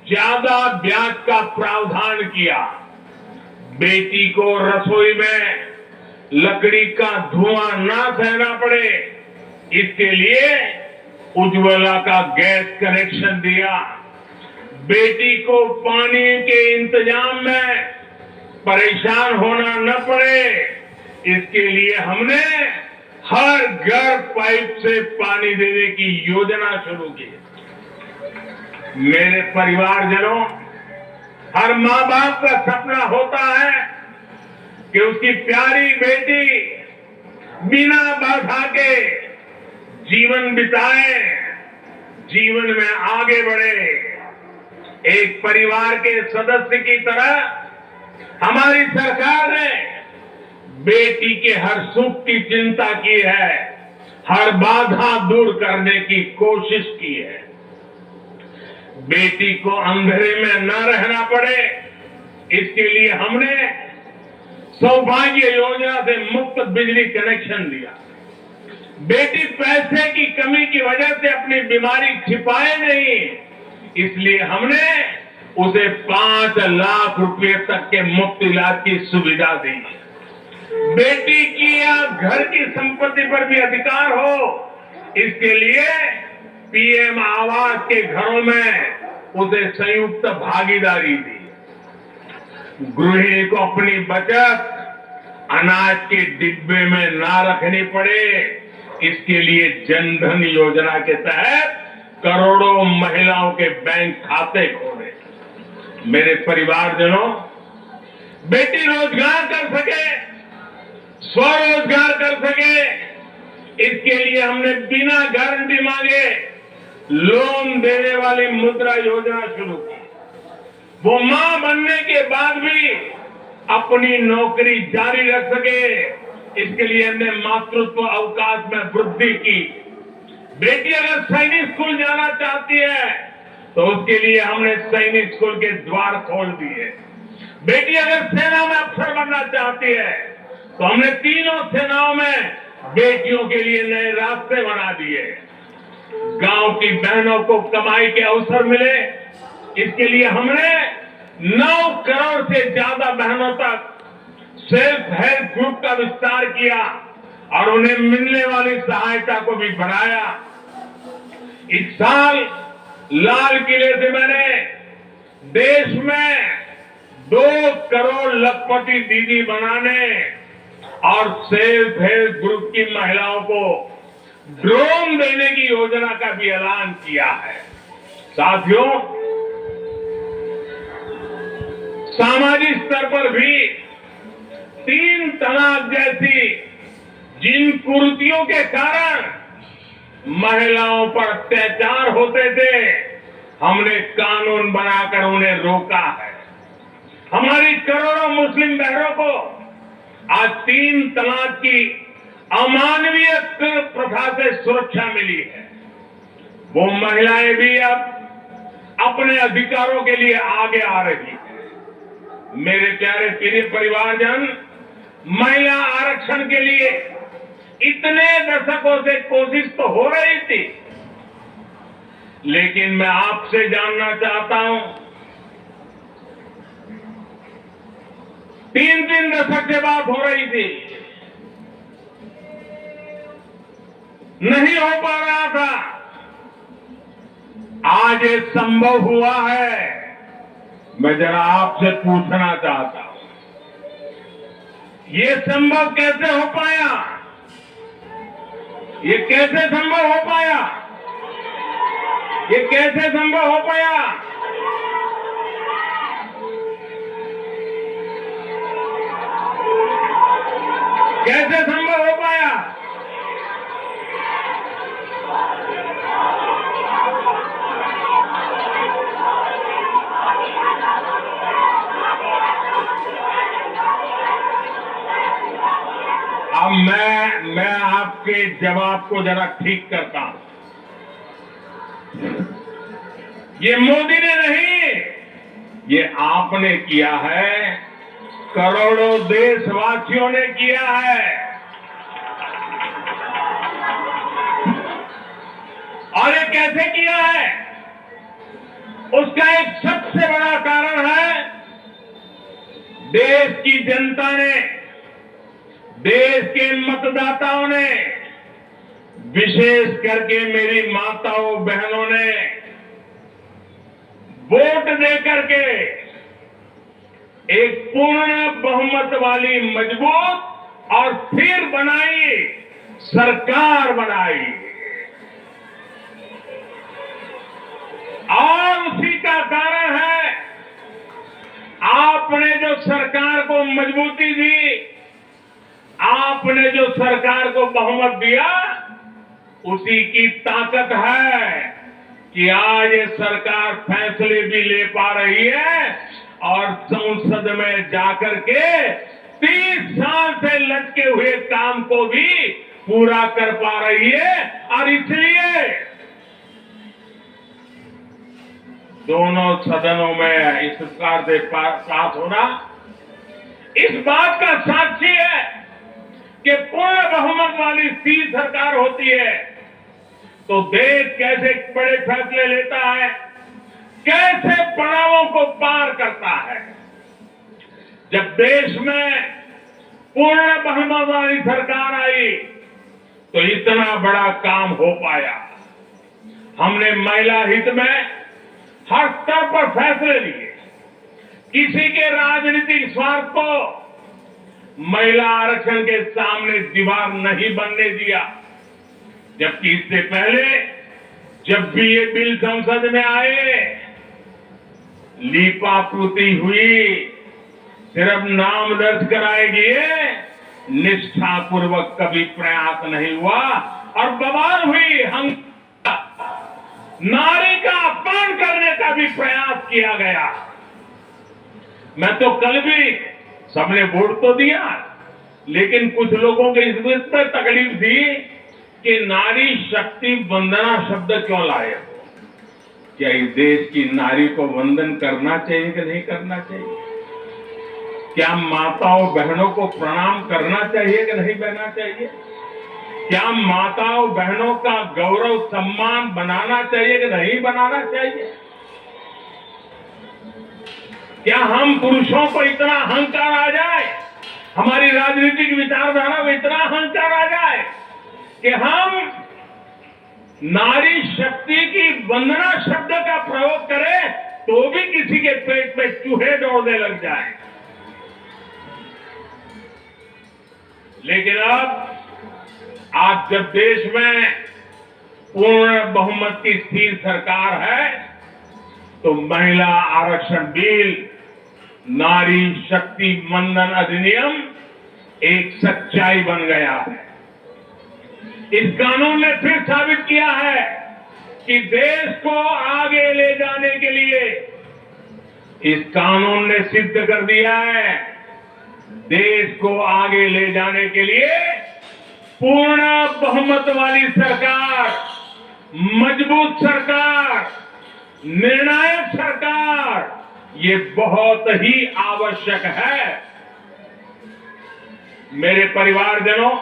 ज्यादा ब्याज का प्रावधान किया। बेटी को रसोई में लकड़ी का धुआं ना सहना पड़े, इसके लिए उज्ज्वला का गैस कनेक्शन दिया। बेटी को पानी के इंतजाम में परेशान होना न पड़े, इसके लिए हमने हर घर पाइप से पानी देने की योजना शुरू की। मेरे परिवारजनों, हर मां बाप का सपना होता है कि उसकी प्यारी बेटी बिना बाधा के जीवन बिताए, जीवन में आगे बढ़े। एक परिवार के सदस्य की तरह हमारी सरकार ने बेटी के हर सुख की चिंता की है, हर बाधा दूर करने की कोशिश की है। बेटी को अंधेरे में न रहना पड़े, इसके लिए हमने सौभाग्य योजना से मुफ्त बिजली कनेक्शन दिया। बेटी पैसे की कमी की वजह से अपनी बीमारी छिपाए नहीं, इसलिए हमने उसे 5 लाख रुपए तक के मुफ्त इलाज की सुविधा दी। बेटी की या घर की संपत्ति पर भी अधिकार हो, इसके लिए पीएम आवास के घरों में उसे संयुक्त भागीदारी दी। गृहिणी को अपनी बचत अनाज के डिब्बे में ना रखनी पड़े, इसके लिए जनधन योजना के तहत करोड़ों महिलाओं के बैंक खाते खोले। मेरे परिवारजनों, बेटी रोजगार कर सके, स्वरोजगार कर सके, इसके लिए हमने बिना गारंटी मांगे लोन देने वाली मुद्रा योजना शुरू की। वो मां बनने के बाद भी अपनी नौकरी जारी रख सके, इसके लिए हमने मातृत्व अवकाश में वृद्धि की। बेटी अगर सैनिक स्कूल जाना चाहती है तो उसके लिए हमने सैनिक स्कूल के द्वार खोल दिए। बेटी अगर सेना में अफसर बनना चाहती है तो हमने तीनों सेनाओं में बेटियों के लिए नए रास्ते बना दिए। गांव की बहनों को कमाई के अवसर मिले, इसके लिए हमने 9 करोड़ से ज्यादा बहनों तक सेल्फ हेल्प ग्रुप का विस्तार किया और उन्हें मिलने वाली सहायता को भी बढ़ाया। इस साल लाल किले से मैंने देश में 2 करोड़ लखपति दीदी बनाने और सेल्फ हेल्प ग्रुप की महिलाओं को ड्रोन देने की योजना का भी ऐलान किया है। साथियों, सामाजिक स्तर पर भी 3 तलाक जैसी जिन कुरीतियों के कारण महिलाओं पर अत्याचार होते थे, हमने कानून बनाकर उन्हें रोका है। हमारी करोड़ों मुस्लिम बहनों को आज 3 तलाक की अमानवीय प्रथा से सुरक्षा मिली है। वो महिलाएं भी अब अपने अधिकारों के लिए आगे आ रही है। मेरे प्यारे पीड़ित परिवारजन, महिला आरक्षण के लिए इतने दशकों से कोशिश तो हो रही थी, लेकिन मैं आपसे जानना चाहता हूं, 3 दशक से बात हो रही थी, नहीं हो पा रहा था। आज ये संभव हुआ है। मैं जरा आपसे पूछना चाहता हूं, ये संभव कैसे हो पाया? ये कैसे संभव हो पाया? ये कैसे संभव हो पाया? कैसे संभव हो पाया? अब मैं आपके जवाब को जरा ठीक करता हूं। ये मोदी ने नहीं, ये आपने किया है, करोड़ों देशवासियों ने किया है। और ये कैसे किया है? उसका एक सबसे बड़ा कारण है देश की जनता ने, देश के मतदाताओं ने, विशेष करके मेरी माताओं बहनों ने वोट देकर के एक पूर्ण बहुमत वाली मजबूत और फिर बनाई सरकार बनाई। और उसी का कारण है आपने जो सरकार को मजबूती दी, आपने जो सरकार को बहुमत दिया, उसी की ताकत है कि आज ये सरकार फैसले भी ले पा रही है और संसद में जाकर के 30 साल से लटके हुए काम को भी पूरा कर पा रही है। और इसलिए दोनों सदनों में इस सरकार से पास होना इस बात का साक्षी है कि पूर्ण बहुमत वाली स्थिर सरकार होती है तो देश कैसे बड़े फैसले लेता है, कैसे पड़ावों को पार करता है। जब देश में पूर्ण बहुमत वाली सरकार आई तो इतना बड़ा काम हो पाया। हमने महिला हित में हर स्तर पर फैसले लिए, किसी के राजनीतिक स्वार्थ को महिला आरक्षण के सामने दीवार नहीं बनने दिया। जबकि इससे पहले जब भी ये बिल संसद में आए, लीपापोती हुई, सिर्फ नाम दर्ज कराए गए, निष्ठापूर्वक कभी प्रयास नहीं हुआ और बवाल हुई। हम नारी का अपमान करने का भी प्रयास किया गया। मैं तो कल भी, सबने वोट तो दिया, लेकिन कुछ लोगों के इस बात पर तकलीफ थी कि नारी शक्ति वंदना शब्द क्यों लाए। क्या इस देश की नारी को वंदन करना चाहिए कि नहीं करना चाहिए? क्या माताओं बहनों को प्रणाम करना चाहिए कि नहीं करना चाहिए? क्या माताओं बहनों का गौरव सम्मान बनाना चाहिए कि नहीं बनाना चाहिए? क्या हम पुरुषों को इतना अहंकार आ जाए, हमारी राजनीतिक विचारधारा में इतना अहंकार आ जाए कि हम नारी शक्ति की वंदना शब्द का प्रयोग करें तो भी किसी के पेट में चूहे दौड़ने लग जाए। लेकिन अब आज जब देश में पूर्ण बहुमत की स्थिर सरकार है तो महिला आरक्षण बिल, नारी शक्ति वंदन अधिनियम एक सच्चाई बन गया है। इस कानून ने फिर साबित किया है कि देश को आगे ले जाने के लिए, इस कानून ने सिद्ध कर दिया है, देश को आगे ले जाने के लिए पूर्ण बहुमत वाली सरकार, मजबूत सरकार, निर्णायक सरकार, ये बहुत ही आवश्यक है। मेरे परिवारजनों,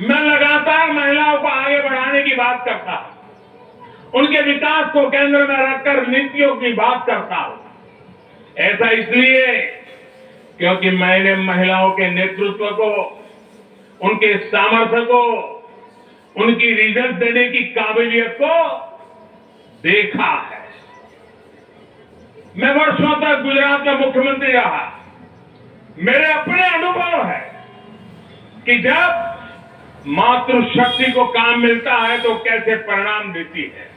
मैं लगातार महिलाओं को आगे बढ़ाने की बात करता हूं, उनके विकास को केंद्र में रखकर नीतियों की बात करता हूं। ऐसा इसलिए क्योंकि मैंने महिलाओं के नेतृत्व को, उनके सामर्थ्य को, उनकी रिजल्ट देने की काबिलियत को देखा है। मैं वर्षों तक गुजरात का मुख्यमंत्री रहा। मेरे अपने अनुभव है कि जब मातृशक्ति को काम मिलता है तो कैसे परिणाम देती है।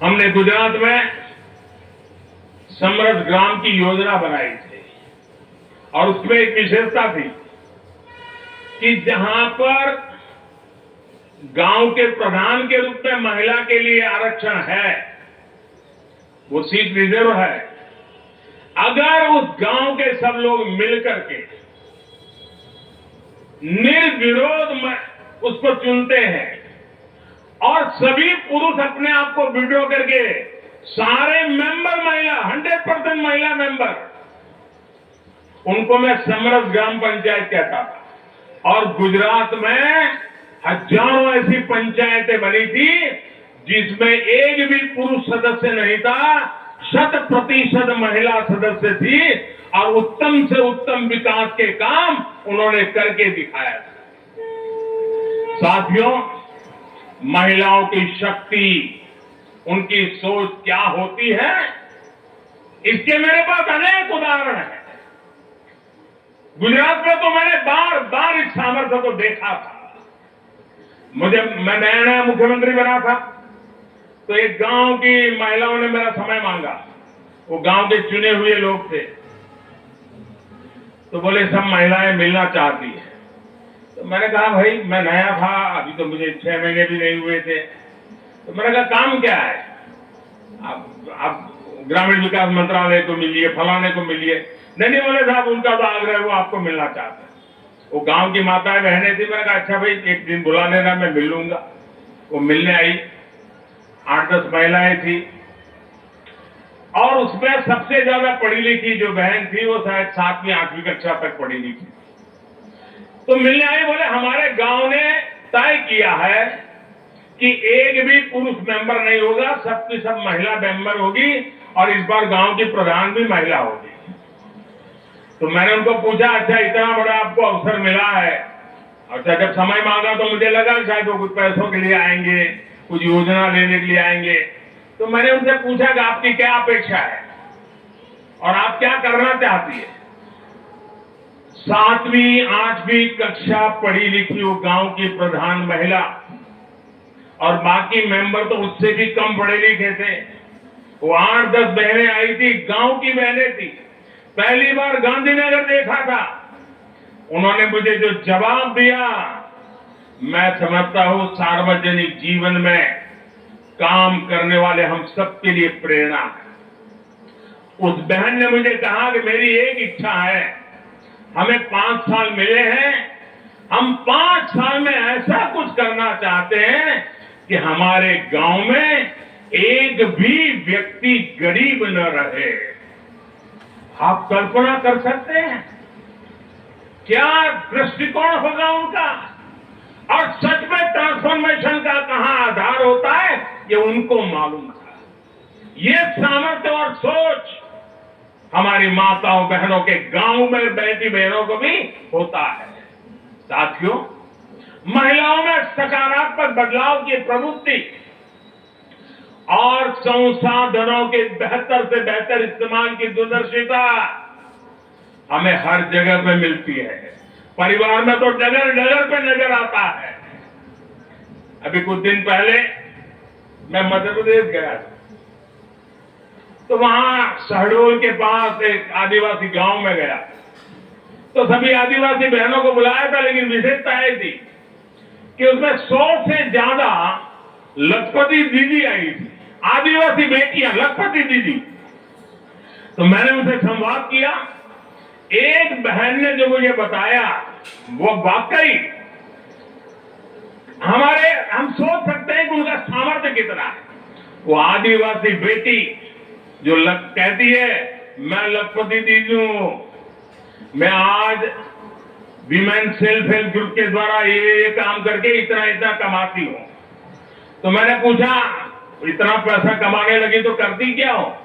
हमने गुजरात में समृद्ध ग्राम की योजना बनाई थी और उसमें एक विशेषता थी कि जहां पर गांव के प्रधान के रूप में महिला के लिए आरक्षण है, वो सीट रिजर्व है, अगर उस गांव के सब लोग मिलकर के निर्विरोध उसको चुनते हैं और सभी पुरुष अपने आप को विड्रॉ करके सारे मेंबर महिला, 100% महिला मेंबर, उनको मैं समृद्ध ग्राम पंचायत कहता था। और गुजरात में हजारों ऐसी पंचायतें बनी थी जिसमें एक भी पुरुष सदस्य नहीं था, 100% महिला सदस्य थी और उत्तम से उत्तम विकास के काम उन्होंने करके दिखाया था। साथियों, महिलाओं की शक्ति, उनकी सोच क्या होती है, इसके मेरे पास अनेक उदाहरण हैं। गुजरात में तो मैंने बार बार इस सामर्थ्य को देखा था। मैं नया नया मुख्यमंत्री बना था, तो एक गांव की महिलाओं ने मेरा समय मांगा। वो गांव के चुने हुए लोग थे, तो बोले सब महिलाएं मिलना चाहती हैं। तो मैंने कहा भाई मैं नया था, अभी तो मुझे 6 महीने भी नहीं हुए थे। तो मैंने कहा काम क्या है, आप ग्रामीण विकास मंत्रालय को मिलिए, फलाने को मिलिए। नहीं बोले साहब उनका तो आग्रह है, वो आपको मिलना चाहते हैं। वो गांव की माताएं बहनें थी। मैंने कहा अच्छा भाई एक दिन बुला लेना, मैं मिल लूंगा। वो मिलने आई, 8-10 महिलाएं थी और उसमें सबसे ज्यादा पढ़ी लिखी जो बहन थी वो शायद 7वीं 8वीं कक्षा तक पढ़ी लिखी। तो मिलने आई, बोले हमारे गांव ने तय किया है कि एक भी पुरुष मेंबर नहीं होगा, सबकी सब महिला मेंबर होगी और इस बार गांव की प्रधान भी महिला होगी। तो मैंने उनको पूछा अच्छा इतना बड़ा आपको अवसर मिला है। अच्छा जब समय मांगा तो मुझे लगा शायद वो कुछ पैसों के लिए आएंगे, कुछ योजना लेने के लिए आएंगे। तो मैंने उनसे पूछा कि आपकी क्या अपेक्षा है और आप क्या करना चाहती है। 7वीं 8वीं कक्षा पढ़ी लिखी वो गांव की प्रधान महिला और बाकी मेंबर तो उससे भी कम पढ़े लिखे थे। वो 8-10 बहनें आई थी, गांव की बहनें थी। पहली बार गांधीनगर देखा था। उन्होंने मुझे जो जवाब दिया, मैं समझता हूं सार्वजनिक जीवन में काम करने वाले हम सबके लिए प्रेरणा है। उस बहन ने मुझे कहा कि मेरी एक इच्छा है, हमें 5 साल मिले हैं, हम 5 साल में ऐसा कुछ करना चाहते हैं कि हमारे गांव में एक भी व्यक्ति गरीब न रहे। आप कल्पना कर सकते हैं क्या दृष्टिकोण होगा उनका। और सच में ट्रांसफॉर्मेशन का कहां आधार होता है ये उनको मालूम था। ये सामर्थ्य और सोच हमारी माताओं बहनों के गांव में बैठी बहनों को भी होता है। साथियों, महिलाओं में सकारात्मक बदलाव की प्रवृत्ति और संसाधनों के बेहतर से बेहतर इस्तेमाल की दूरदर्शिता हमें हर जगह पे मिलती है। परिवार में तो डगर डगर पे नजर आता है। अभी कुछ दिन पहले मैं मध्य प्रदेश गया था, तो वहां शहडोल के पास एक आदिवासी गांव में गया। तो सभी आदिवासी बहनों को बुलाया था, लेकिन विशेषता ये थी कि उसमें 100 से ज्यादा लखपति दीदी आई थी, आदिवासी बेटियां, लखपति दीदी। तो मैंने उनसे संवाद किया। एक बहन ने जो मुझे बताया वो वाकई हम सोच सकते हैं कि उनका सामर्थ्य कितना है। वो आदिवासी बेटी जो कहती है मैं लखपति दीदी हूं, मैं आज विमेन सेल्फ हेल्प ग्रुप के द्वारा ये काम करके इतना इतना कमाती हूं। तो मैंने पूछा इतना पैसा कमाने लगी तो करती क्या हो।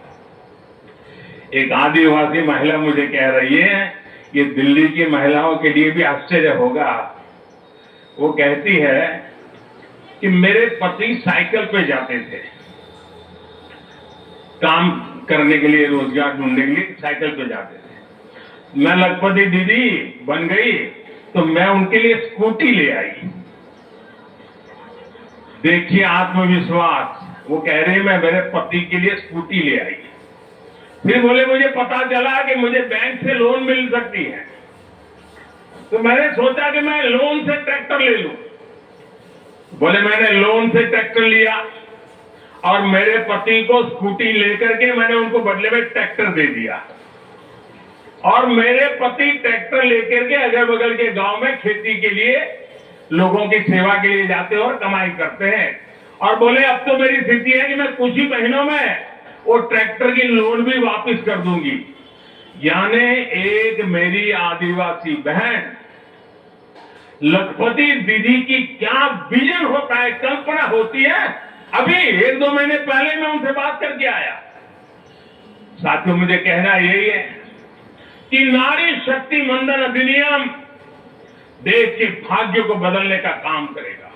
एक आदिवासी महिला मुझे कह रही है, ये दिल्ली की महिलाओं के लिए भी आश्चर्य होगा। वो कहती है कि मेरे पति साइकिल पे जाते थे काम करने के लिए, रोजगार ढूंढने के लिए साइकिल पे जाते थे। मैं लखपति दीदी बन गई तो मैं उनके लिए स्कूटी ले आई। देखिए आत्मविश्वास। वो कह रही है मैं मेरे पति के लिए स्कूटी ले आई। फिर बोले मुझे पता चला कि मुझे बैंक से लोन मिल सकती है, तो मैंने सोचा कि मैं लोन से ट्रैक्टर ले लूं। बोले मैंने लोन से ट्रैक्टर लिया और मेरे पति को स्कूटी लेकर के मैंने उनको बदले में ट्रैक्टर दे दिया। और मेरे पति ट्रैक्टर लेकर के अगल बगल के गांव में खेती के लिए लोगों की सेवा के लिए जाते हैं और कमाई करते हैं। और बोले अब तो मेरी स्थिति है कि मैं कुछ ही महीनों में वो ट्रैक्टर की लोन भी वापस कर दूंगी। यानी एक मेरी आदिवासी बहन लखपति दीदी की क्या विजन होता है, कल्पना होती है, अभी 1-2 महीने पहले मैं उनसे बात करके आया। साथियों, मुझे कहना यही है कि नारी शक्ति मंदन अधिनियम देश के भाग्य को बदलने का काम करेगा।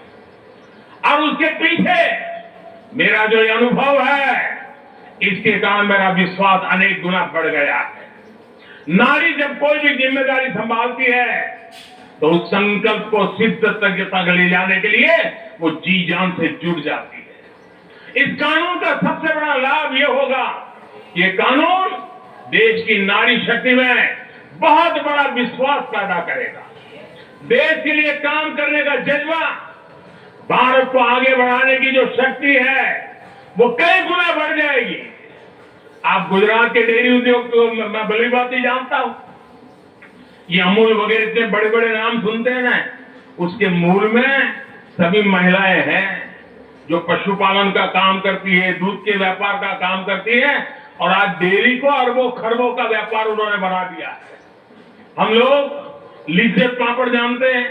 और उसके पीछे मेरा जो ये अनुभव है, इसके कारण मेरा विश्वास अनेक गुना बढ़ गया है। नारी जब कोई भी जिम्मेदारी संभालती है तो उस संकल्प को सिद्ध तक ले जाने के लिए वो जी जान से जुड़ जाती है। इस कानून का सबसे बड़ा लाभ ये होगा, ये कानून देश की नारी शक्ति में बहुत बड़ा विश्वास पैदा करेगा। देश के लिए काम करने का जज्बा, भारत को आगे बढ़ाने की जो शक्ति है वो कई गुना बढ़ जाएगी। आप गुजरात के डेयरी उद्योग को मैं भली बात ही जानता हूं। ये अमूल वगैरह इतने बड़े बड़े नाम सुनते हैं ना, उसके मूल में सभी महिलाएं हैं जो पशुपालन का काम करती है, दूध के व्यापार का काम करती है, और आज डेयरी को अरबों खरबों का व्यापार उन्होंने बना दिया है। हम लोग लिज्जत पापड़ जानते हैं,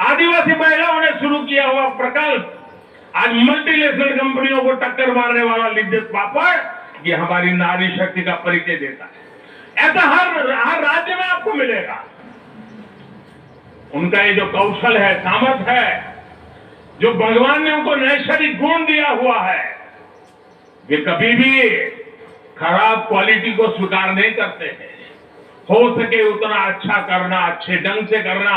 आदिवासी महिलाओं ने शुरू किया हुआ प्रकल्प आज मल्टीनेशनल कंपनियों को टक्कर मारने वाला लिज्जत पापड़, ये हमारी नारी शक्ति का परिचय देता है। ऐसा हर राज्य में आपको मिलेगा। उनका ये जो कौशल है, सामर्थ्य है, जो भगवान ने उनको नैसर्गिक गुण दिया हुआ है, वे कभी भी खराब क्वालिटी को स्वीकार नहीं करते हैं। हो सके उतना अच्छा करना, अच्छे ढंग से करना,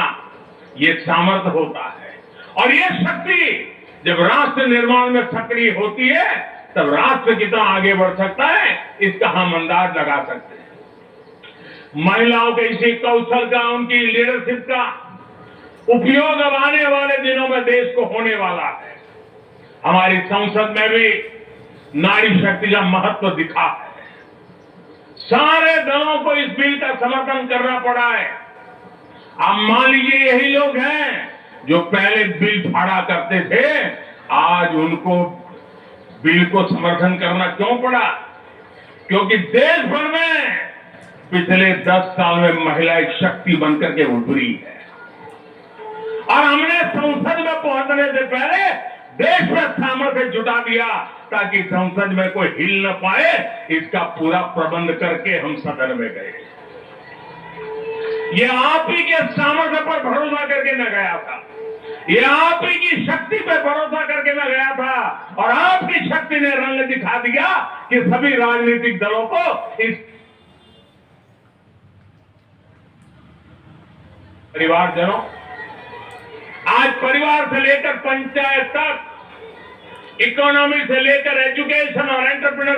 ये सामर्थ्य होता है। और ये शक्ति जब राष्ट्र निर्माण में सक्रिय होती है तब राष्ट्र कितना आगे बढ़ सकता है, इसका हम अंदाज लगा सकते हैं। महिलाओं के इसी कौशल का, उनकी लीडरशिप का उपयोग अब आने वाले दिनों में देश को होने वाला है। हमारी संसद में भी नारी शक्ति का महत्व दिखा है। सारे दलों को इस बिल का समर्थन करना पड़ा है। अब मान लीजिए यही लोग हैं जो पहले बिल फाड़ा करते थे, आज उनको बिल को समर्थन करना क्यों पड़ा? क्योंकि देश भर में पिछले 10 साल में महिला एक शक्ति बनकर के उभरी है। और हमने संसद में पहुंचने से पहले देश में सामर्थ्य जुटा दिया ताकि संसद में कोई हिल न पाए, इसका पूरा प्रबंध करके हम सदन में गए। ये आप ही के सामर्थ्य पर भरोसा करके मैं गया था, ये आप ही की शक्ति पर भरोसा करके मैं गया था, और आपकी शक्ति ने रंग दिखा दिया कि सभी राजनीतिक दलों को इस परिवारजनों, आज परिवार से लेकर पंचायत तक, इकोनॉमी से लेकर एजुकेशन और एंटरप्रेन्योर